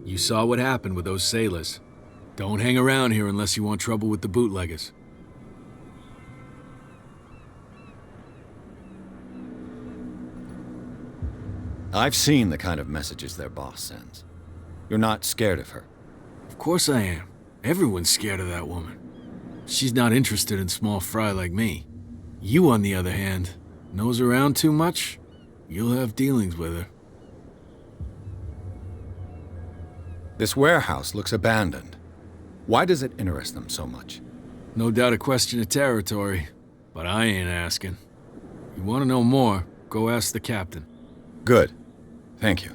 You saw what happened with those sailors. Don't hang around here unless you want trouble with the bootleggers. I've seen the kind of messages their boss sends. You're not scared of her? Of course I am. Everyone's scared of that woman. She's not interested in small fry like me. You, on the other hand, nose around too much, you'll have dealings with her. This warehouse looks abandoned. Why does it interest them so much? No doubt a question of territory, but I ain't asking. You want to know more, go ask the captain. Good. Thank you.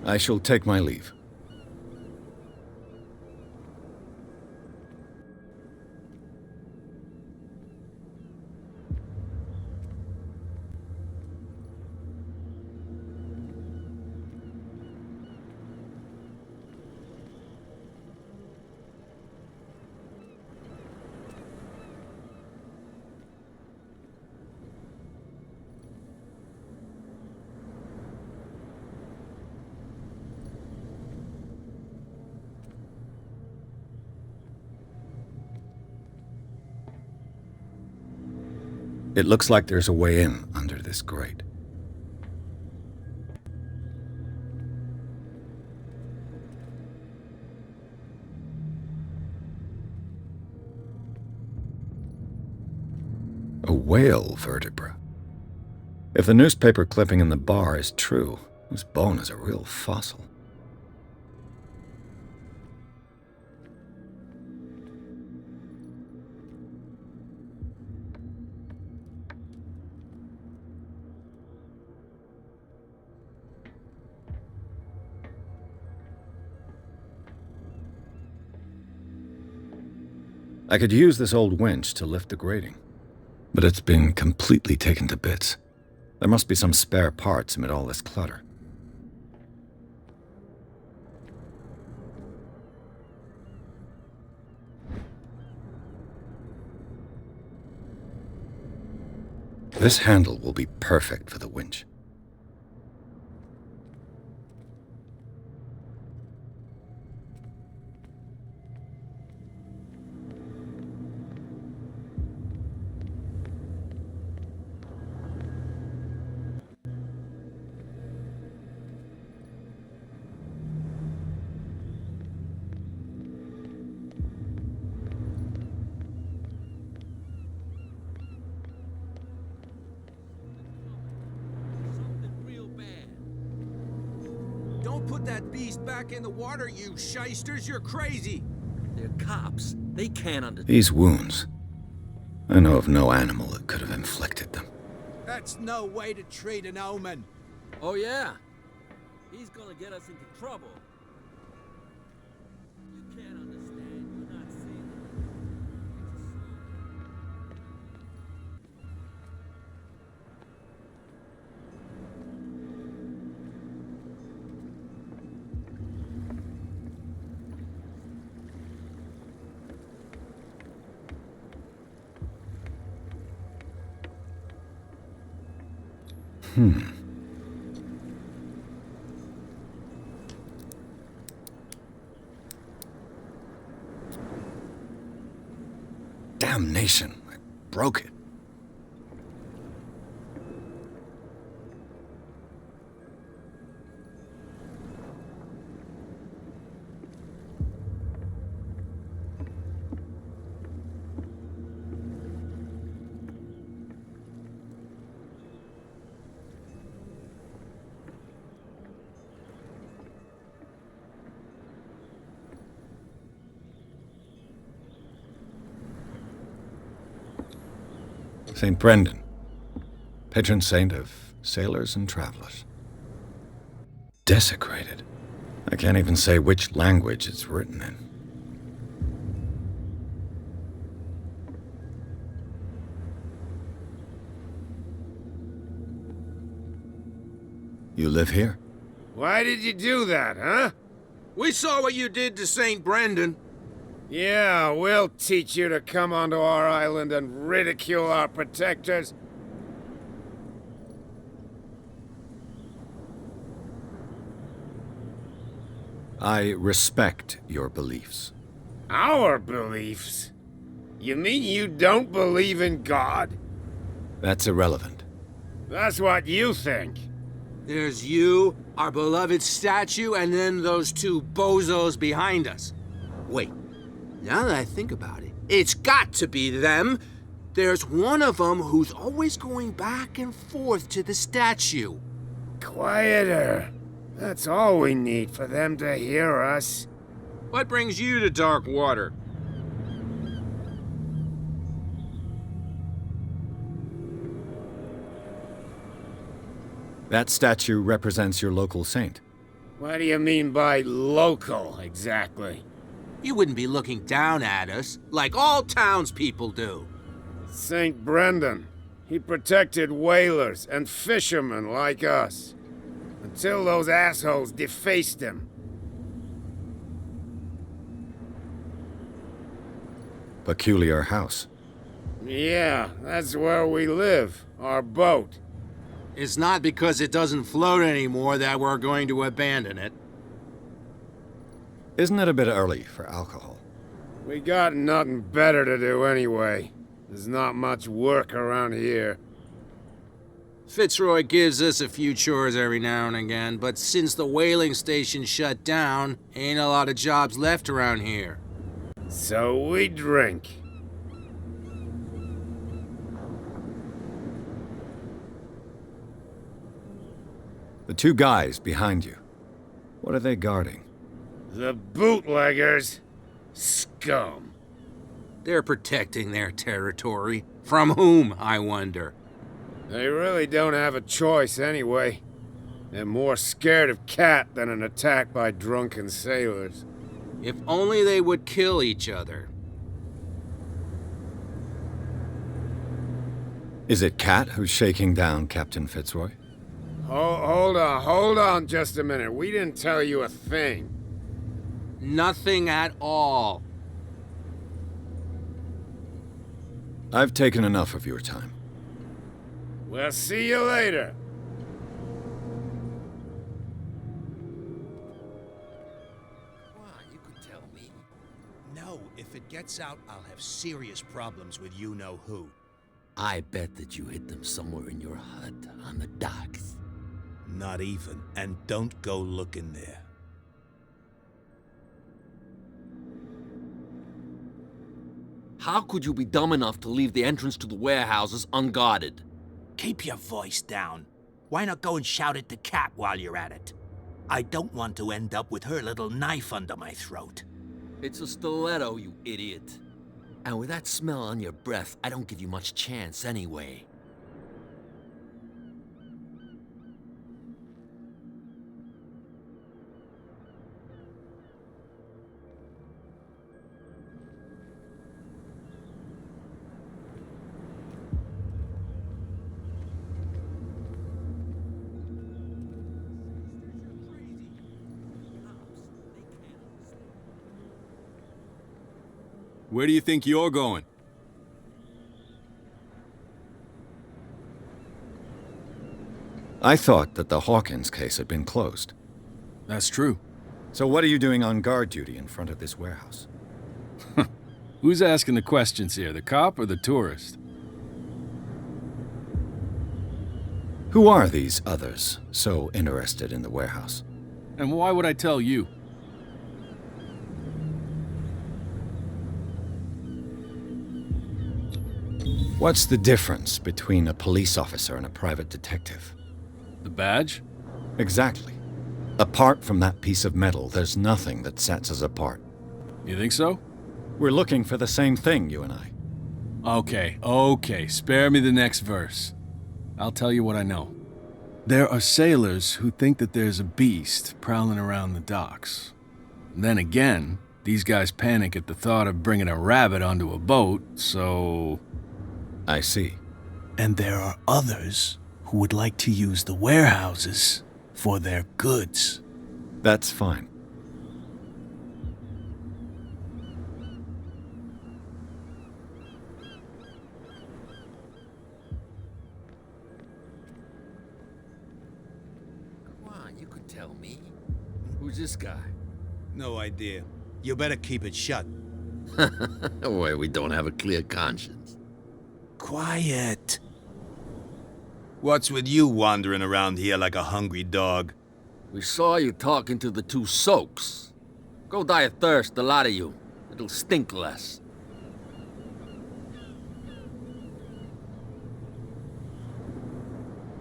I shall take my leave. It looks like there's a way in under this grate. A whale vertebra. If the newspaper clipping in the bar is true, this bone is a real fossil. I could use this old winch to lift the grating, but it's been completely taken to bits. There must be some spare parts amid all this clutter. This handle will be perfect for the winch. Don't put that beast back in the water, you shysters. You're crazy. They're cops. They can't understand. These wounds, I know of no animal that could have inflicted them. That's no way to treat an omen. Oh, yeah? He's gonna get us into trouble. You can't understand. You're not seeing Damnation, I broke it. St. Brendan, patron saint of sailors and travelers. Desecrated. I can't even say which language it's written in. You live here? Why did you do that, huh? We saw what you did to St. Brendan. Yeah, we'll teach you to come onto our island and ridicule our protectors. I respect your beliefs. Our beliefs? You mean you don't believe in God? That's irrelevant. That's what you think. There's you, our beloved statue, and then those two bozos behind us. Wait, now that I think about it, it's got to be them. There's one of them who's always going back and forth to the statue. Quieter. That's all we need for them to hear us. What brings you to dark water? That statue represents your local saint. What do you mean by local, exactly? You wouldn't be looking down at us like all townspeople do. St. Brendan. He protected whalers and fishermen like us. Until those assholes defaced him. Peculiar house. Yeah, that's where we live. Our boat. It's not because it doesn't float anymore that we're going to abandon it. Isn't it a bit early for alcohol? We got nothing better to do anyway. There's not much work around here. Fitzroy gives us a few chores every now and again, but since the whaling station shut down, ain't a lot of jobs left around here. So we drink. The two guys behind you. What are they guarding? The bootleggers. Scum. They're protecting their territory. From whom, I wonder? They really don't have a choice anyway. They're more scared of Cat than an attack by drunken sailors. If only they would kill each other. Is it Cat who's shaking down Captain Fitzroy? Hold on just a minute. We didn't tell you a thing. Nothing at all. I've taken enough of your time. We'll see you later. You could tell me. No, if it gets out, I'll have serious problems with you-know-who. I bet that you hid them somewhere in your hut on the docks. Not even, and don't go looking there. How could you be dumb enough to leave the entrance to the warehouses unguarded? Keep your voice down. Why not go and shout at the cat while you're at it? I don't want to end up with her little knife under my throat. It's a stiletto, you idiot. And with that smell on your breath, I don't give you much chance anyway. Where do you think you're going? I thought that the Hawkins case had been closed. That's true. So what are you doing on guard duty in front of this warehouse? Who's asking the questions here, the cop or the tourist? Who are these others so interested in the warehouse? And why would I tell you? What's the difference between a police officer and a private detective? The badge? Exactly. Apart from that piece of metal, there's nothing that sets us apart. You think so? We're looking for the same thing, you and I. Okay, spare me the next verse. I'll tell you what I know. There are sailors who think that there's a beast prowling around the docks. Then again, these guys panic at the thought of bringing a rabbit onto a boat, so... I see. And there are others who would like to use the warehouses for their goods. That's fine. Come on, you could tell me. Who's this guy? No idea. You better keep it shut. Why, we don't have a clear conscience. Quiet. What's with you wandering around here like a hungry dog? We saw you talking to the two soaks. Go die of thirst, the lot of you. It'll stink less.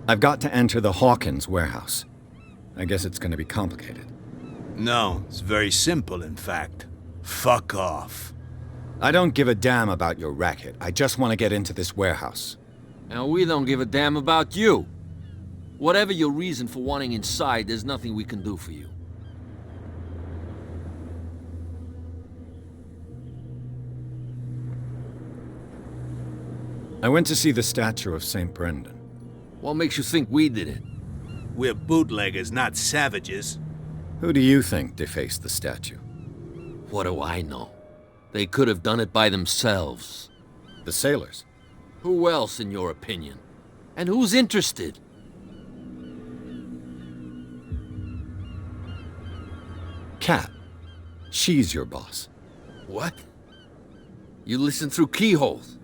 I've got to enter the Hawkins warehouse. I guess it's going to be complicated. No, it's very simple, in fact. Fuck off. I don't give a damn about your racket. I just want to get into this warehouse. And we don't give a damn about you. Whatever your reason for wanting inside, there's nothing we can do for you. I went to see the statue of St. Brendan. What makes you think we did it? We're bootleggers, not savages. Who do you think defaced the statue? What do I know? They could have done it by themselves. The sailors. Who else, in your opinion? And who's interested? Kat. She's your boss. What? You listen through keyholes?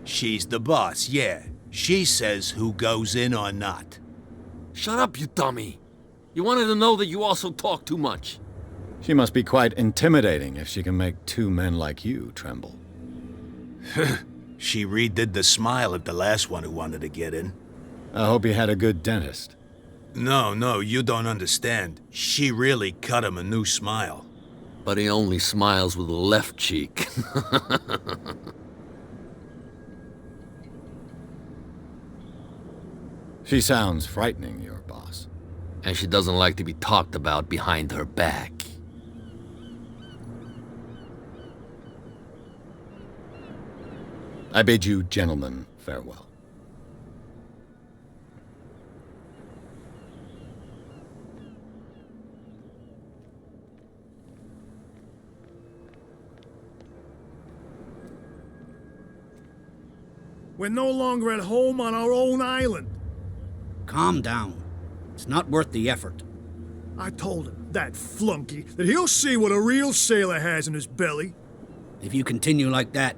She's the boss, yeah. She says who goes in or not. Shut up, you dummy. You wanted to know that you also talk too much. She must be quite intimidating if she can make two men like you tremble. She redid the smile at the last one who wanted to get in. I hope he had a good dentist. No, you don't understand. She really cut him a new smile. But he only smiles with the left cheek. She sounds frightening, your boss. And she doesn't like to be talked about behind her back. I bid you gentlemen farewell. We're no longer at home on our own island. Calm down. It's not worth the effort. I told him, that flunky, that he'll see what a real sailor has in his belly. If you continue like that,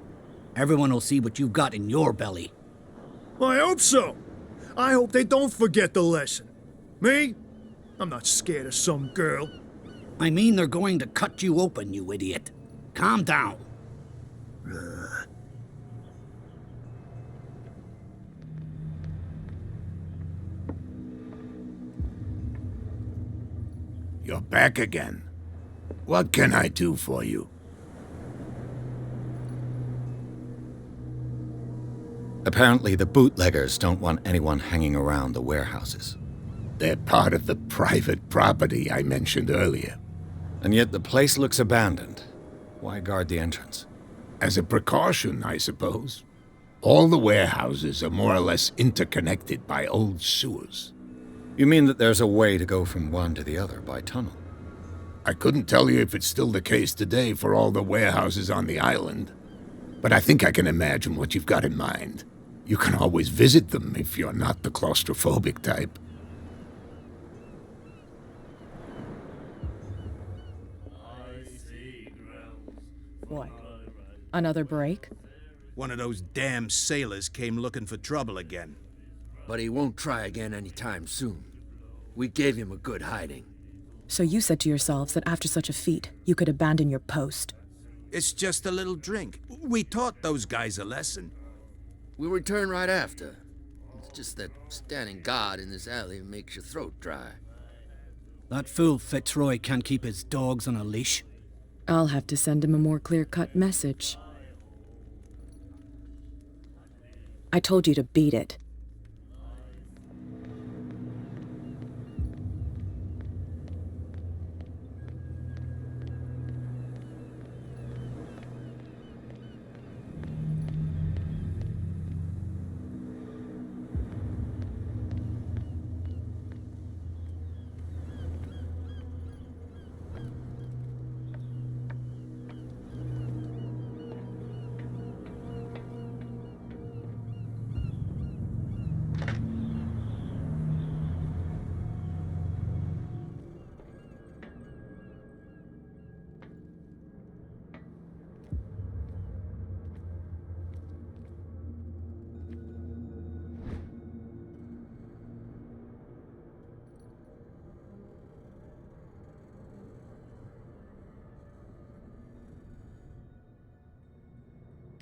everyone will see what you've got in your belly. I hope so. I hope they don't forget the lesson. Me? I'm not scared of some girl. I mean they're going to cut you open, you idiot. Calm down. You're back again. What can I do for you? Apparently the bootleggers don't want anyone hanging around the warehouses. They're part of the private property I mentioned earlier. And yet the place looks abandoned. Why guard the entrance? As a precaution, I suppose. All the warehouses are more or less interconnected by old sewers. You mean that there's a way to go from one to the other by tunnel? I couldn't tell you if it's still the case today for all the warehouses on the island, but I think I can imagine what you've got in mind. You can always visit them if you're not the claustrophobic type. What? Another break? One of those damn sailors came looking for trouble again. But he won't try again anytime soon. We gave him a good hiding. So you said to yourselves that after such a feat, you could abandon your post. It's just a little drink. We taught those guys a lesson. We'll return right after. It's just that standing guard in this alley makes your throat dry. That fool Fitzroy can't keep his dogs on a leash. I'll have to send him a more clear-cut message. I told you to beat it.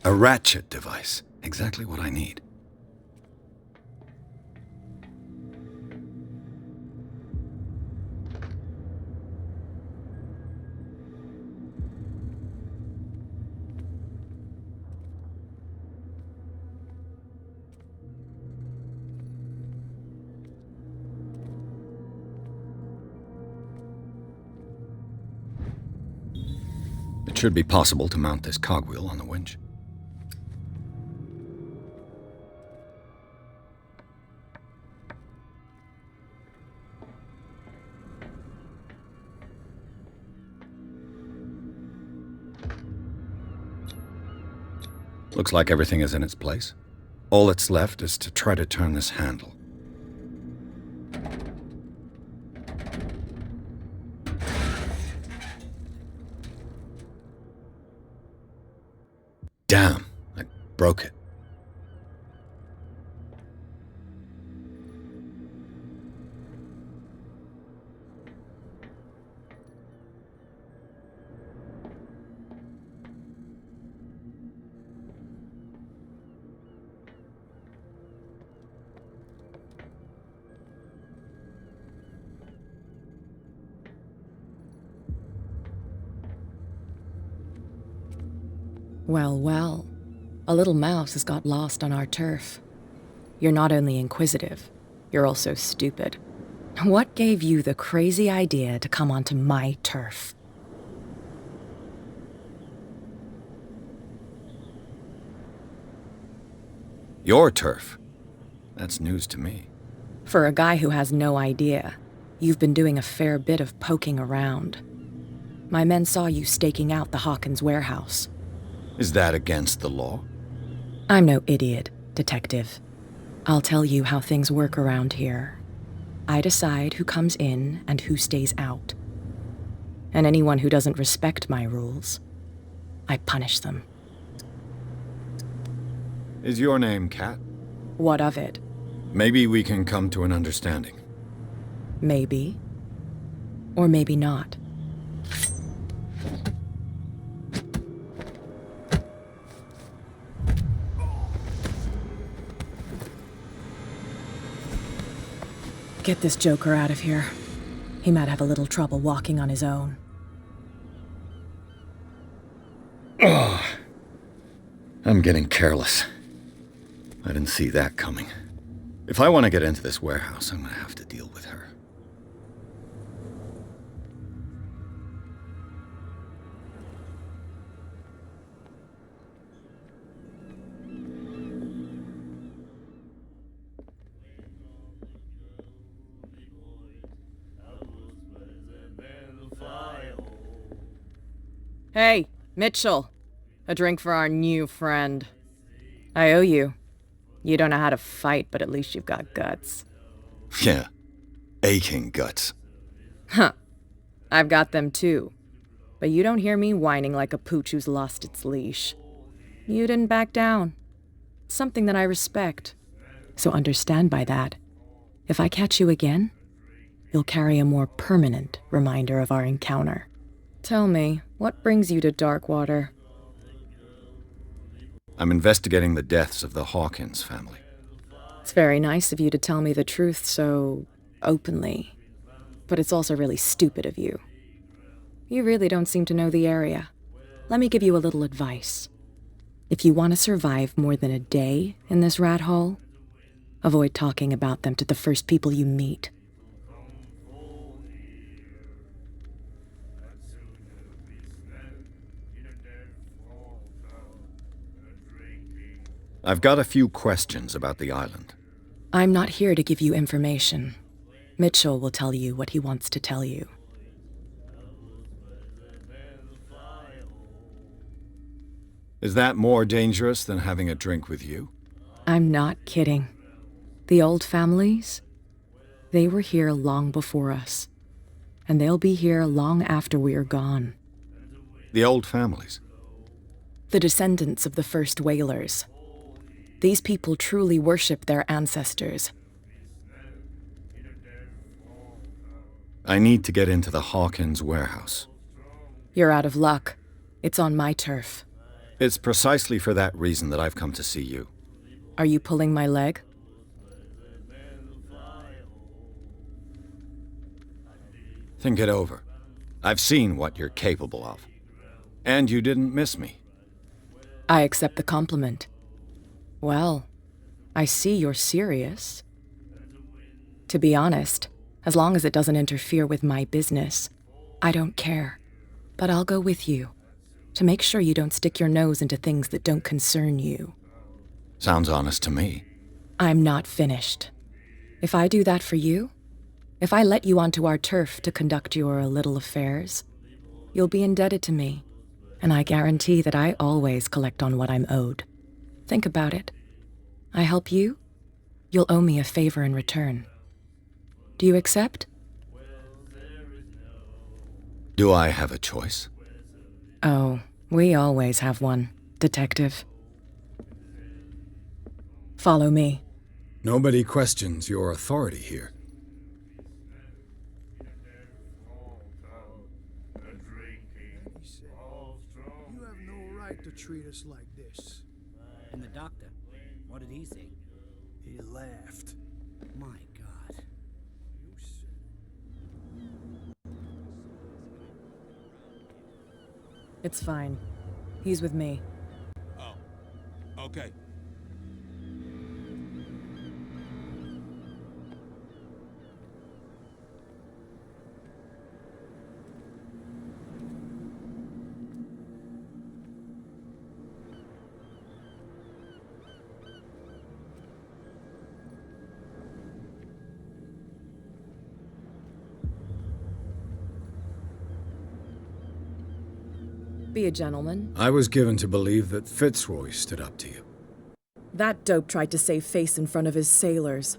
A ratchet device. Exactly what I need. It should be possible to mount this cogwheel on the winch. Looks like everything is in its place. All that's left is to try to turn this handle. Damn, I broke it. Well, well. A little mouse has got lost on our turf. You're not only inquisitive, you're also stupid. What gave you the crazy idea to come onto my turf? Your turf? That's news to me. For a guy who has no idea, you've been doing a fair bit of poking around. My men saw you staking out the Hawkins warehouse. Is that against the law? I'm no idiot, detective. I'll tell you how things work around here. I decide who comes in and who stays out. And anyone who doesn't respect my rules, I punish them. Is your name Kat? What of it? Maybe we can come to an understanding. Maybe. Or maybe not. Get this joker out of here. He might have a little trouble walking on his own. I'm getting careless. I didn't see that coming. If I want to get into this warehouse, I'm gonna have to deal with her. Hey, Mitchell. A drink for our new friend. I owe you. You don't know how to fight, but at least you've got guts. Yeah. Aching guts. Huh. I've got them too. But you don't hear me whining like a pooch who's lost its leash. You didn't back down. Something that I respect. So understand by that, if I catch you again, you'll carry a more permanent reminder of our encounter. Tell me, what brings you to Darkwater? I'm investigating the deaths of the Hawkins family. It's very nice of you to tell me the truth so openly. But it's also really stupid of you. You really don't seem to know the area. Let me give you a little advice. If you want to survive more than a day in this rat hole, avoid talking about them to the first people you meet. I've got a few questions about the island. I'm not here to give you information. Mitchell will tell you what he wants to tell you. Is that more dangerous than having a drink with you? I'm not kidding. The old families, they were here long before us. And they'll be here long after we are gone. The old families? The descendants of the first whalers. These people truly worship their ancestors. I need to get into the Hawkins warehouse. You're out of luck. It's on my turf. It's precisely for that reason that I've come to see you. Are you pulling my leg? Think it over. I've seen what you're capable of. And you didn't miss me. I accept the compliment. Well, I see you're serious. To be honest, as long as it doesn't interfere with my business, I don't care. But I'll go with you, to make sure you don't stick your nose into things that don't concern you. Sounds honest to me. I'm not finished. If I do that for you, if I let you onto our turf to conduct your little affairs, you'll be indebted to me, and I guarantee that I always collect on what I'm owed. Think about it. I help you, you'll owe me a favor in return. Do you accept? Do I have a choice? Oh, we always have one, Detective. Follow me. Nobody questions your authority here. You have no right to treat us like this. And the doctor, what did he say? He laughed. My God. It's fine. He's with me. Oh, okay. Be a gentleman. I was given to believe that Fitzroy stood up to you. That dope tried to save face in front of his sailors.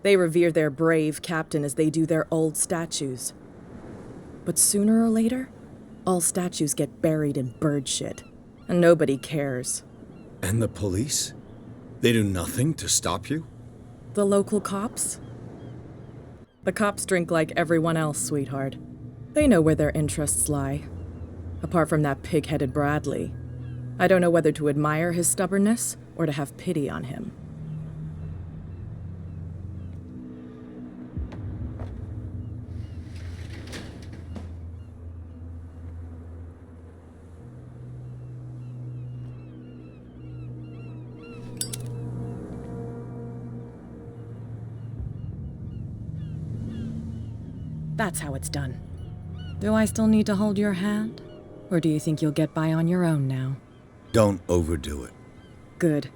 They revere their brave captain as they do their old statues. But sooner or later, all statues get buried in bird shit, and nobody cares. And the police? They do nothing to stop you? The local cops? The cops drink like everyone else, sweetheart. They know where their interests lie. Apart from that pig-headed Bradley, I don't know whether to admire his stubbornness or to have pity on him. That's how it's done. Do I still need to hold your hand? Or do you think you'll get by on your own now? Don't overdo it. Good.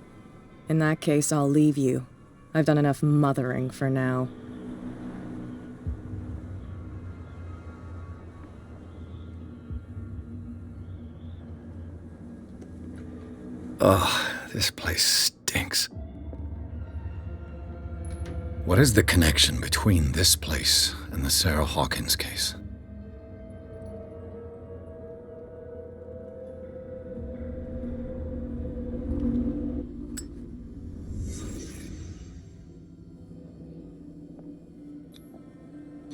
In that case, I'll leave you. I've done enough mothering for now. Ugh, this place stinks. What is the connection between this place and the Sarah Hawkins case?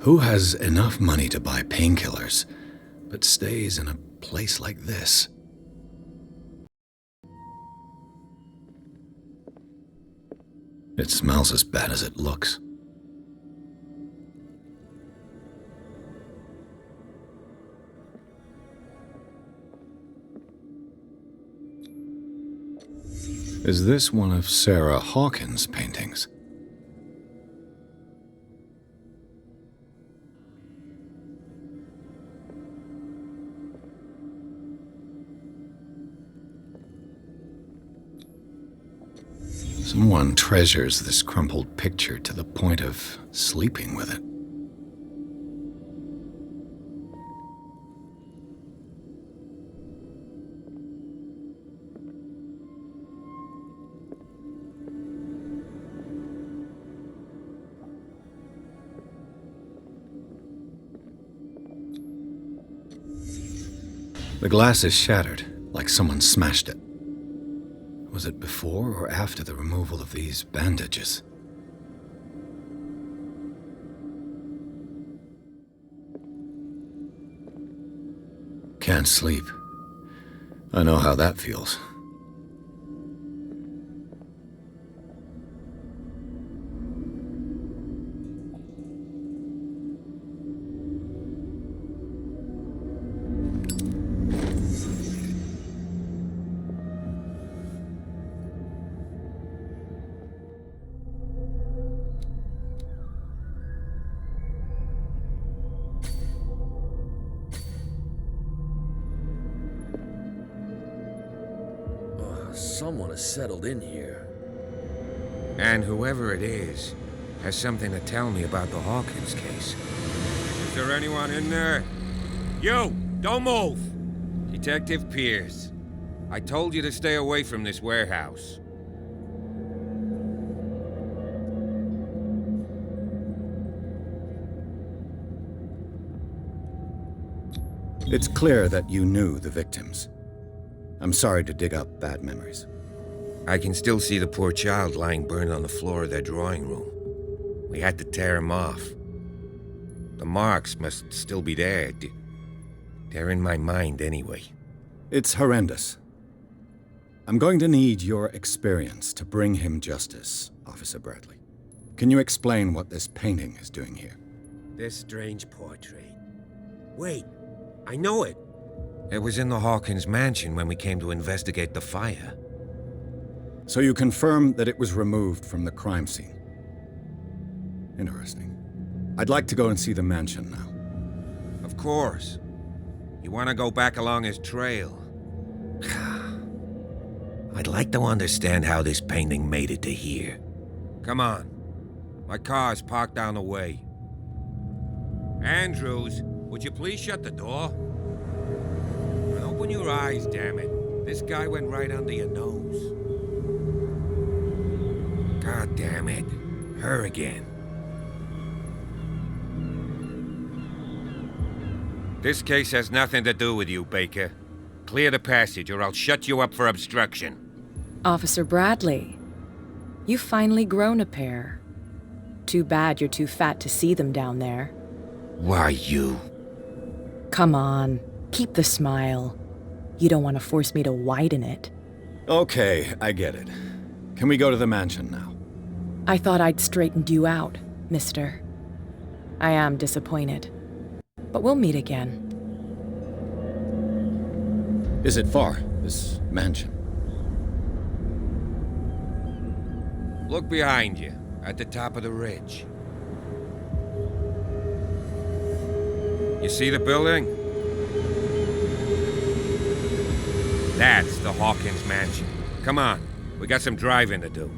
Who has enough money to buy painkillers, but stays in a place like this? It smells as bad as it looks. Is this one of Sarah Hawkins' paintings? Someone treasures this crumpled picture to the point of sleeping with it. The glass is shattered, like someone smashed it. Was it before or after the removal of these bandages? Can't sleep. I know how that feels. Someone has settled in here. And whoever it is has something to tell me about the Hawkins case. Is there anyone in there? You! Don't move! Detective Pierce, I told you to stay away from this warehouse. It's clear that you knew the victims. I'm sorry to dig up bad memories. I can still see the poor child lying burned on the floor of their drawing room. We had to tear him off. The marks must still be there. They're in my mind anyway. It's horrendous. I'm going to need your experience to bring him justice, Officer Bradley. Can you explain what this painting is doing here? This strange portrait. Wait, I know it. It was in the Hawkins mansion when we came to investigate the fire. So you confirm that it was removed from the crime scene. Interesting. I'd like to go and see the mansion now. Of course. You want to go back along his trail? I'd like to understand how this painting made it to here. Come on. My car's parked down the way. Andrews, would you please shut the door? And open your eyes, damn it. This guy went right under your nose. God damn it. Her again. This case has nothing to do with you, Baker. Clear the passage or I'll shut you up for obstruction. Officer Bradley, you've finally grown a pair. Too bad you're too fat to see them down there. Why you? Come on, keep the smile. You don't want to force me to widen it. Okay, I get it. Can we go to the mansion now? I thought I'd straightened you out, mister. I am disappointed. But we'll meet again. Is it far, this mansion? Look behind you, at the top of the ridge. You see the building? That's the Hawkins mansion. Come on, we got some driving to do.